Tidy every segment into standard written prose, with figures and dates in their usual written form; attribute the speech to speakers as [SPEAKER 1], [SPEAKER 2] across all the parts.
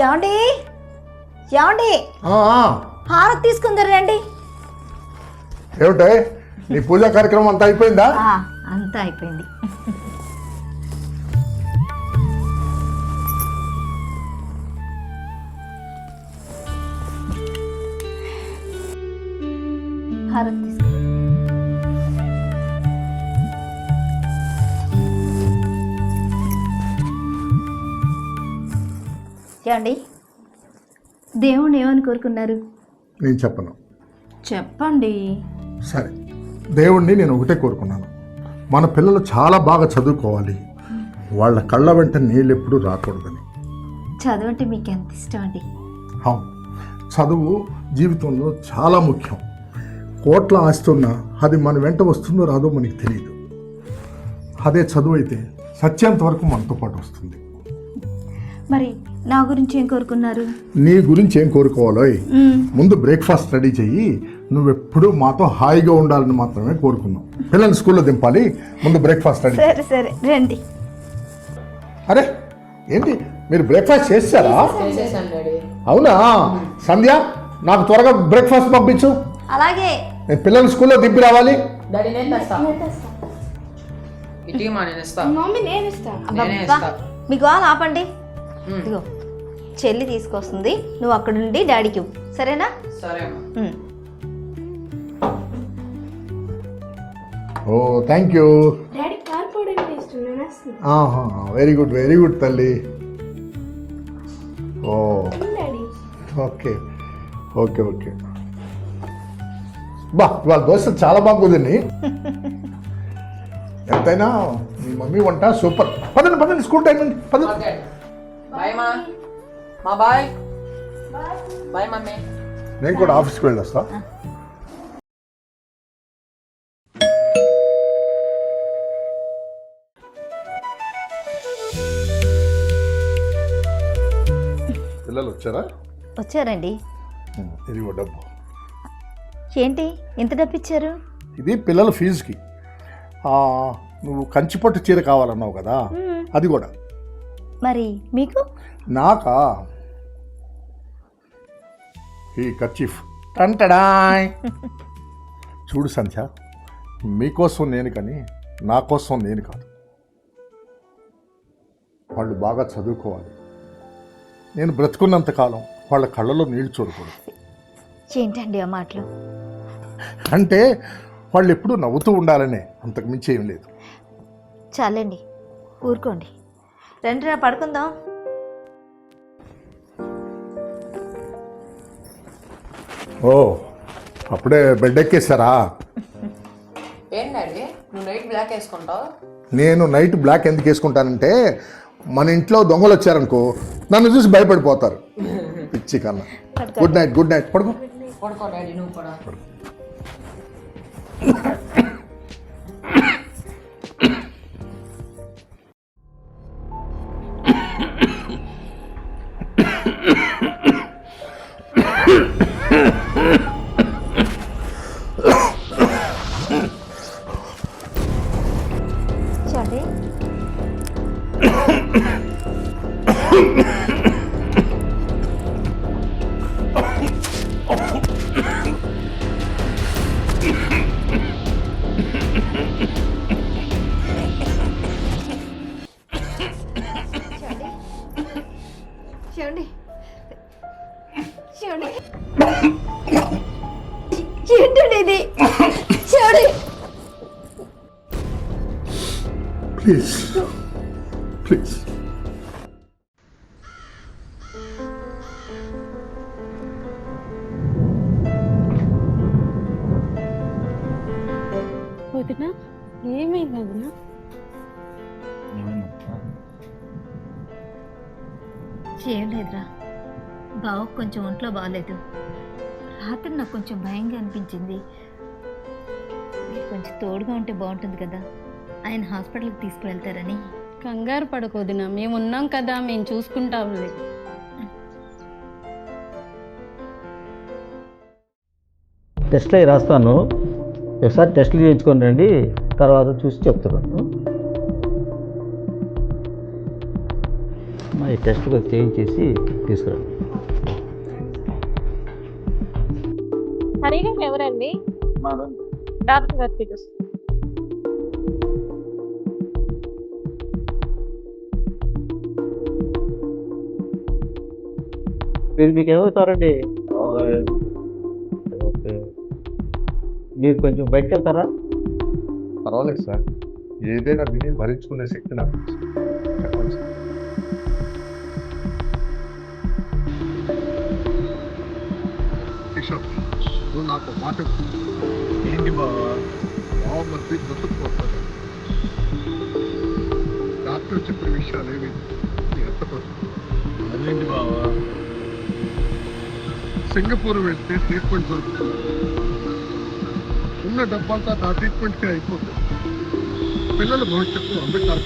[SPEAKER 1] ఏమండి ఏమండి హారతి తీసుకుందరు రండి.
[SPEAKER 2] ఏమిటే నీ పూజా కార్యక్రమం అంతా అయిపోయిందా?
[SPEAKER 1] అంతా అయిపోయింది. హారతి తీసుకో. ఏమండి దేవుణ్ణి ఏమని కోరుకున్నారు?
[SPEAKER 2] నేను చెప్పను.
[SPEAKER 1] చెప్పండి.
[SPEAKER 2] సరే, దేవుణ్ణి నేను ఒకటే కోరుకున్నాను, మన పిల్లలు చాలా బాగా చదువుకోవాలి, వాళ్ళ కళ్ళ వెంట నీళ్ళు ఎప్పుడూ రాకూడదని.
[SPEAKER 1] చదువు అంటే మీకు ఎంత ఇష్టం అండి?
[SPEAKER 2] అవును, చదువు జీవితంలో చాలా ముఖ్యం. కోట్ల ఆస్తున్నా అది మన వెంట వస్తుందో రాదో మనకి తెలియదు. అదే చదువు అయితే సత్యంత వరకు మనతో పాటు వస్తుంది.
[SPEAKER 1] మరి నా గురించి ఏం కోరుకున్నారు?
[SPEAKER 2] నీ గురించి ఏం కోరుకోవాలో ముందు బ్రేక్ఫాస్ట్ రెడీ చెయ్యి. నువ్వెప్పుడు మాతో హాయిగా ఉండాలని మాత్రమే కోరుకున్నావు. పిల్లల్ని స్కూల్లో దింపాలి, ముందు బ్రేక్ఫాస్ట్ రెడీ.
[SPEAKER 1] సరే సరే రండి.
[SPEAKER 2] అరే ఏంటి మీరు బ్రేక్ఫాస్ట్ చేస్తారా? అవునా సంధ్య, నాకు త్వరగా బ్రేక్ఫాస్ట్ పంపించు.
[SPEAKER 1] అలాగే.
[SPEAKER 2] నేను పిల్లల్ని స్కూల్లో దింపి రావాలి.
[SPEAKER 1] మీకు వాళ్ళు ఆపండి. ఇదిగో చెల్లి తీసుకొస్తుంది, నువ్వు అక్కడ నుండి డాడీకి ఇవ్వు, సరేనా?
[SPEAKER 2] Oh thank you. Very good very good తల్లి. Oh okay okay okay. బా ఇవాళ దోశలు చాలా బాగా కుదిరినాయి. ఎంతైనా మీ మమ్మీ వంట సూపర్. పదండి పదండి, స్కూల్ టైం అండి, పదండి. నేను కూడా ఆఫీస్కి వెళ్ళొస్తా. పిల్లలు వచ్చారా?
[SPEAKER 1] వచ్చారండి.
[SPEAKER 2] ఇదిగో డబ్బు.
[SPEAKER 1] ఏంటి ఎంత డబ్బు ఇచ్చారు?
[SPEAKER 2] ఇది పిల్లల ఫీజుకి. నువ్వు కంచిపట్టు చీర కావాలన్నావు కదా, అది కూడా.
[SPEAKER 1] మరి మీకు?
[SPEAKER 2] నాకా ఈ కర్చీఫ్ టంటడాయ్. చూడు సంధ్య, మీకోసం నేను కానీ నా కోసం నేను కాదు. వాళ్ళు బాగా చదువుకోవాలి. నేను బ్రతుకున్నంత కాలం వాళ్ళ కళ్ళలో నీళ్లు చూడకూడదు.
[SPEAKER 1] ఏంటండి ఆ మాటలు?
[SPEAKER 2] అంటే వాళ్ళు ఎప్పుడూ నవ్వుతూ ఉండాలనే, అంతకు మించి ఏం లేదు.
[SPEAKER 1] చాలండి, ఊరుకోండి. రండి రా పడుకుందాం.
[SPEAKER 2] ఓ అప్పుడే బెడ్ ఎక్కేసారా? నేను నైట్ బ్లాక్ ఎందుకు వేసుకుంటానంటే, మన ఇంట్లో దొంగలు వచ్చారనుకో నన్ను చూసి భయపడిపోతారు. పిచ్చి కన్నా. Good night good night. పడుకో.
[SPEAKER 1] చూడండి. చూడండి చూడండి ఏంటండి ఇది? చూడండి
[SPEAKER 2] ప్లీజ్ ప్లీజ్.
[SPEAKER 3] వదినా ఏమైంది వదినా?
[SPEAKER 1] ఏం లేదురా, బావకు కొంచెం ఒంట్లో బాగాలేదు. రాత్రి నాకు కొంచెం భయంగా అనిపించింది. మీరు కొంచెం తోడుగా ఉంటే బాగుంటుంది కదా, ఆయన హాస్పిటల్కి తీసుకువెళ్తారని.
[SPEAKER 3] కంగారు పడకొదినా, మేము ఉన్నాం కదా, మేము చూసుకుంటాంలే.
[SPEAKER 4] టెస్ట్లు అవి రాస్తాను, ఒకసారి టెస్ట్లు చేయించుకొని రండి, తర్వాత చూసి చెప్తున్నాను. టెస్ట్ చేయించేసి తీసుకురా.
[SPEAKER 5] హరిగా ఎవరండి? డాక్టర్ గారు పిలుస్తారు.
[SPEAKER 4] మీకు ఏమవుతారండి? ఓకే, మీరు కొంచెం బయటకు వెళ్తారా?
[SPEAKER 2] పర్వాలేదు సార్, ఏదైనా విని భరించుకునే శక్తి నాకు ఉంది. చెప్పండి సార్. కిషోర్, నువ్వు నాకు మాట ఏంటి బాబా మంత్రి బ్రతుకుపోతాడు. డాక్టర్ చెప్పిన విషయాలు ఏమి అదేంటి బాబా? సింగపూర్ వెళ్తే ట్రీట్మెంట్ దొరుకుతుంది. ఉన్న డబ్బంతా నా ట్రీట్మెంట్కే అయిపోతుంది. పిల్లల భవిష్యత్తు అంబేద్కర్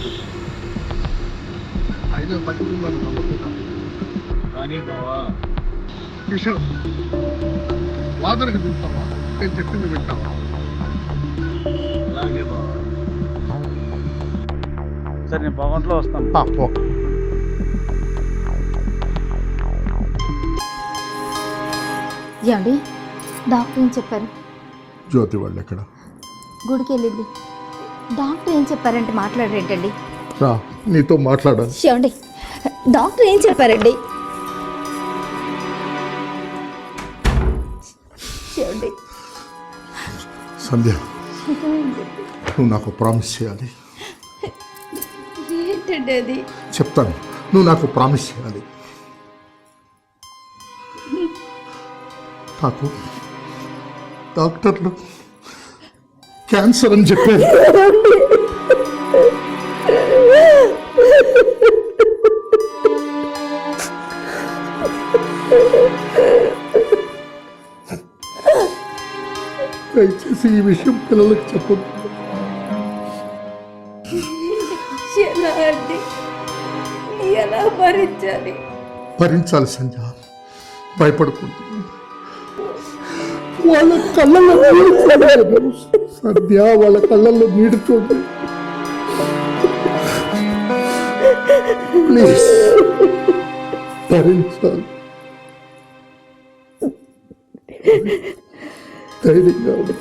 [SPEAKER 2] అయినా తగ్గుతుందని నమ్ముతున్నాను. కానీ బావా కిషోర్, వాదనకు దింపావా? నేను చెప్పింది వింటావా? అలాగే బావా.
[SPEAKER 6] సరే, నేను పవన్లో వస్తాను.
[SPEAKER 1] ఏమండి, డాక్టర్ ఏం చెప్పారు?
[SPEAKER 2] జ్యోతి వాళ్ళు ఎక్కడ?
[SPEAKER 1] గుడికి వెళ్ళింది. డాక్టర్ ఏం చెప్పారంటే మాట్లాడరేంటండి?
[SPEAKER 2] రా, నీతో మాట్లాడాలి.
[SPEAKER 1] ఏమండి, డాక్టర్ ఏం చెప్పారండి? ఏమండి?
[SPEAKER 2] సంధ్య, నువ్వు నాకు ప్రామిస్ చేయాలి.
[SPEAKER 1] ఏంటండి అది?
[SPEAKER 2] చెప్తాను, నువ్వు నాకు ప్రామిస్ చేయాలి. నాకు డాక్టర్లు క్యాన్సర్ అని చెప్పారు. దయచేసి ఈ విషయం పిల్లలకు చెప్పొద్దు.
[SPEAKER 1] ఎలా అండి? ఎలా భరించాలి?
[SPEAKER 2] భరించాలి సంధ్య, భయపడకూడదు. వాళ్ళ కళ్ళల్లో నీరు చూడలేదు. సంధ్య, వాళ్ళ కళ్ళల్లో నీరు చూడదు. ప్లీజ్ భరించాలి. ధైర్యంగా ఉంది.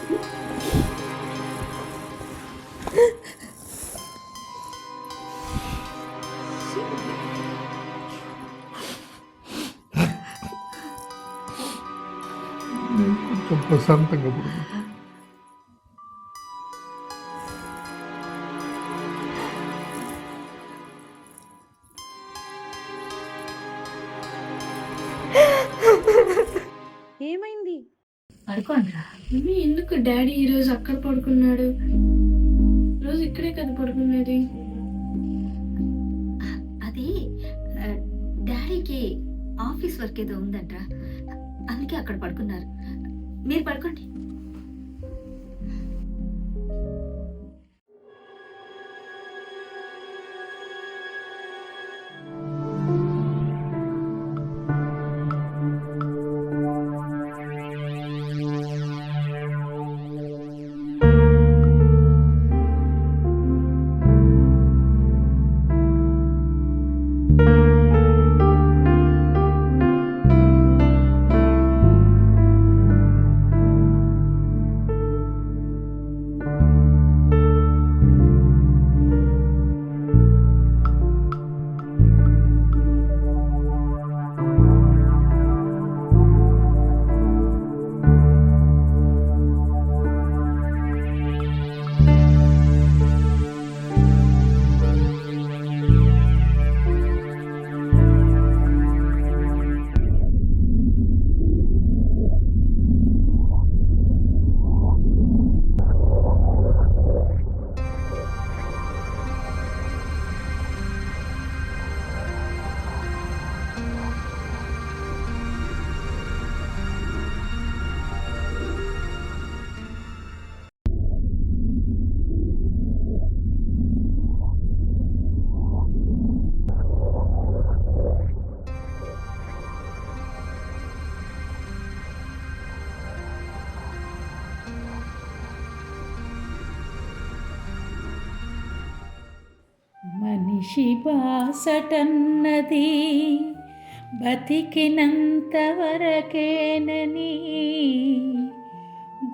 [SPEAKER 2] కొంచెం ప్రశాంతంగా పడుతుంది.
[SPEAKER 5] ఏమైంది?
[SPEAKER 1] పడుకోండిరా.
[SPEAKER 7] మమ్మీ, ఎందుకు డాడీ ఈరోజు అక్కడ పడుకున్నాడు? రోజు ఇక్కడే కదా పడుకునేది.
[SPEAKER 1] అది డాడీకి ఆఫీస్ వర్క్ ఏదో ఉందంట, అందుకే అక్కడ పడుకున్నారు. మీరు పడుకోండి.
[SPEAKER 8] మనిషి బాసటన్నది బతికినంత వరకేనని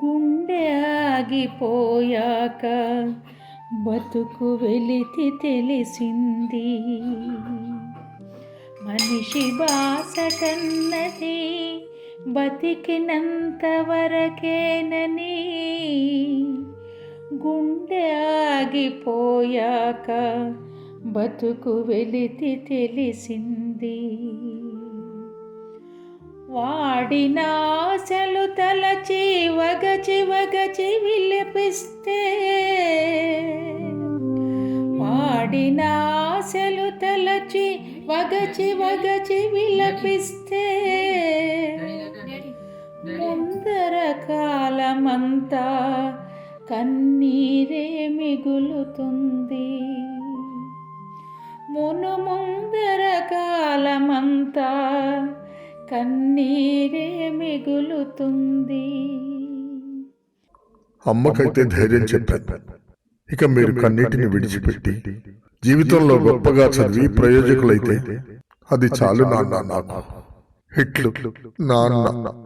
[SPEAKER 8] గుండె ఆగిపోయాక బతుకు వెలితి తెలిసింది. మనిషి బాసటన్నది బతికినంత వరకేనని గుండె ఆగిపోయాక బతుకు వెలితి తెలిసింది. వాడిన ఆశలు తలచి వగచి వగచి విలపిస్తే, వాడిన ఆశలు తలచి వగచి వగచి విలపిస్తే ముందర కాలమంతా కన్నీరే మిగులుతుంది. ముందర కాలమంతా కన్నీరే మిగులుతుంది.
[SPEAKER 2] అమ్మకైతే ధైర్యం చెప్పాను. ఇక మీరు కన్నీటిని విడిచిపెట్టి జీవితంలో గొప్పగా చదివి ప్రయోజకులైతే అది చాలు నాన్న. నాకు హిట్లు నాన్న.